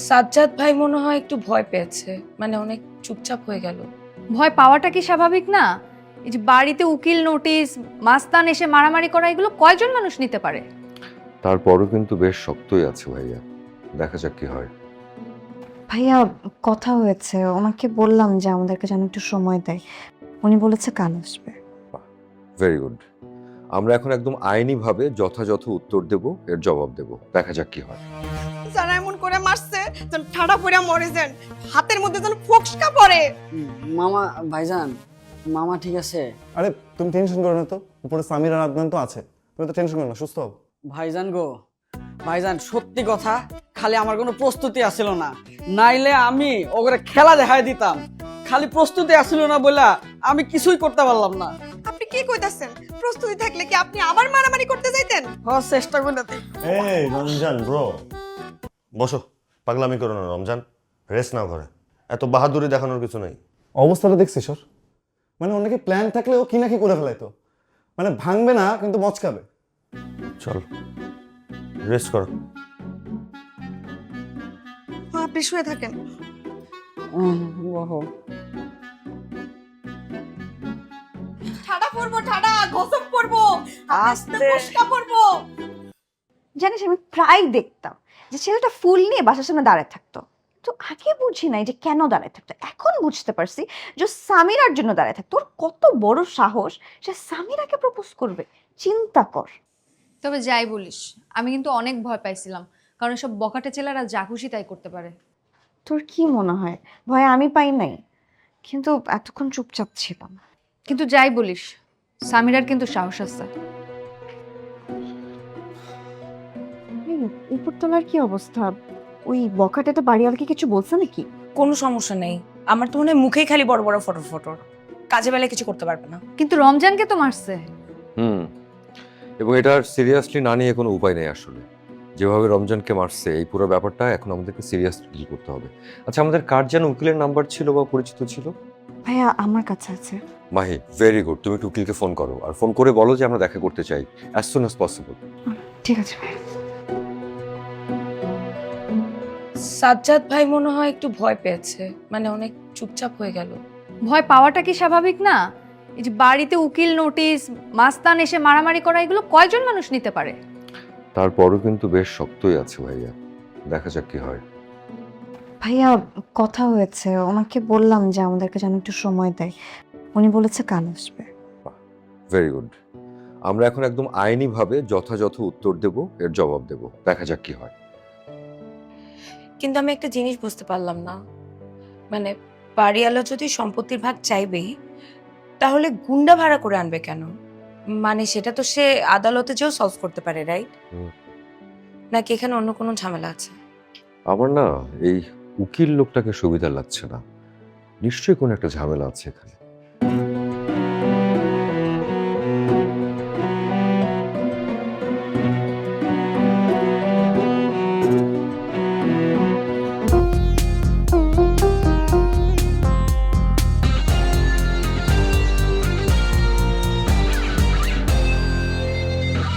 সাজ্জাদ ভাই মনে হয় একটু ভয় পেয়েছে, মানে অনেক চুপচাপ হয়ে গেল। ভয় পাওয়াটা কি স্বাভাবিক না? এই যে বাড়িতে উকিল নোটিশ, মাস্তান এসে মারামারি করা, এগুলো কয়জন মানুষ নিতে পারে? তারপরও কিন্তু বেশ শক্তই আছে ভাইয়া, দেখা যাক কি হয়। ভাইয়া, কথা হয়েছে, ওনাকে বললাম যে আমাদেরকে যেন একটু সময় দেয়। উনি বলেছে কাল আসবে। Very good. আমরা এখন একদম আইনিভাবে যথাযথ উত্তর দেব, এর জবাব দেব, দেখা যাক কি হয়। যারা এমন করে মারছে যেন ঠাডা পড়ে মরে যান, হাতের মধ্যে যেন ফোকসকা পড়ে। মামা, ভাইজান, মামা ঠিক আছে? আরে তুমি টেনশন করো না তো, উপরে সামির আর আদনান তো আছে, তুমি তো টেনশন করো না, সুস্থ হও। ভাইজান গো, ভাইজান সত্যি কথা, খালি আমার কোনো প্রস্তুতি আসিল না, নাইলে আমি ওগরে খেলা দেখাই দিতাম। খালি প্রস্তুতি আসিল না বলে আমি কিছুই করতে পারলাম না। আপনি কি কইতাছেন? প্রস্তুতি থাকলে কি আপনি আবার মারামারি করতে যাইতেন? চেষ্টা করতে। এই রমজান ব্রো, বসো, পাগলামি করো না রমজান, রেস্ট নাও ঘরে, এত বাহাদুরি দেখানোর কিছু নেই। অবস্থাটা দেখছিস ওর, মানে অনেকে প্ল্যান থাকলে ও কি না কি করে ফেলাইতো, মানে ভাঙবে না কিন্তু মচকাবে। চল রেস্ট করো। আপনি শুয়ে থাকেন। বহো। ঠাডা পড়বো, ঠাডা গসব পড়বো, আস্তে আস্তে। ফোকসকা পড়বো। জানিস, আমি প্রায় দেখতাম যে ছেলেটা ফুল নিয়ে বাসার সামনে দাঁড়ায় থাকতো, তো আগে বুঝি নাই যে কেন দাঁড়ায় থাকতো। এখন বুঝতে পারছি যে সামিরার জন্য দাঁড়ায় থাকতো। ওর কত বড় সাহস, সে সামিরাকে প্রপোজ করবে, চিন্তা কর। তবে যাই বলিস, আমি কিন্তু অনেক ভয় পাইছিলাম, কারণ সব বকাটে ছেলেরা যা খুশি তাই করতে পারে। তোর কি মনে হয় ভয় আমি পাই নাই? কিন্তু এতক্ষণ চুপচাপ ছিলাম। কিন্তু যাই বলিস, সামিরার কিন্তু সাহস আছে। এই, উপরতলার কি অবস্থা? ওই বখাটেটা বাড়িওয়ালাকে কিছু বলছে নাকি? কোনো সমস্যা নেই, আমার তো মনে হয় মুখেই খালি বড় বড় ফটো ফটো, কাজে বেলায় কিছু করতে পারবে না। কিন্তু রমজানকে তো মারছে। এবং এটার সিরিয়াসলি না নিয়ে কোনো উপায় নেই আসলে। যেভাবে রমজানকে মারছে, এই পুরো ব্যাপারটা এখন আমাদেরকে সিরিয়াসলি ডিল করতে হবে। আচ্ছা, আমাদের কার যেন উকিলের নাম্বার ছিল বা পরিচিত ছিল? ভাইয়া, আমার কাছে আছে। মাহি, ভেরি গুড, তুমি উকিলকে ফোন করো আর ফোন করে বলো যে আমরা দেখা করতে চাই অ্যাজ সুন অ্যাজ পসিবল। ঠিক আছে ভাইয়া। সাজ্জাদ ভাই মনে হয় একটু ভয় পেয়েছে, মানে অনেক চুপচাপ হয়ে গেল। ভয় পাওয়াটা কি স্বাভাবিক না? এই যে বাড়িতে উকিল নোটিশ, মাস্তান এসে মারামারি করা, এগুলো কয়জন মানুষ নিতে পারে? তারপরও কিন্তু বেশ শক্তই আছে ভাইয়া, দেখা যাক কি হয়। ভাইয়া, কথা হয়েছে, ওনাকে বললাম যে আমাদেরকে যেন একটু সময় দেয়। উনি বলেছে কাল আসবে। Very good. আমরা এখন একদম আইনিভাবে যথাযথ উত্তর দেব, এর জবাব দেব, দেখা যাক কি হয়। কিন্তু আমি একটা জিনিস বুঝতে পারলাম না, মানে বাড়িওয়ালা যদি সম্পত্তির ভাগ চাইবেই, তাহলে গুন্ডা ভাড়া করে আনবে কেন? মানে সেটা তো সে আদালতে যেও সলভ করতে পারে, রাইট? নাকি এখানে অন্য কোনো ঝামেলা আছে? আমার না এই উকিল লোকটাকে সুবিধা লাগছে না, নিশ্চয়ই কোনো একটা ঝামেলা আছে এখানে।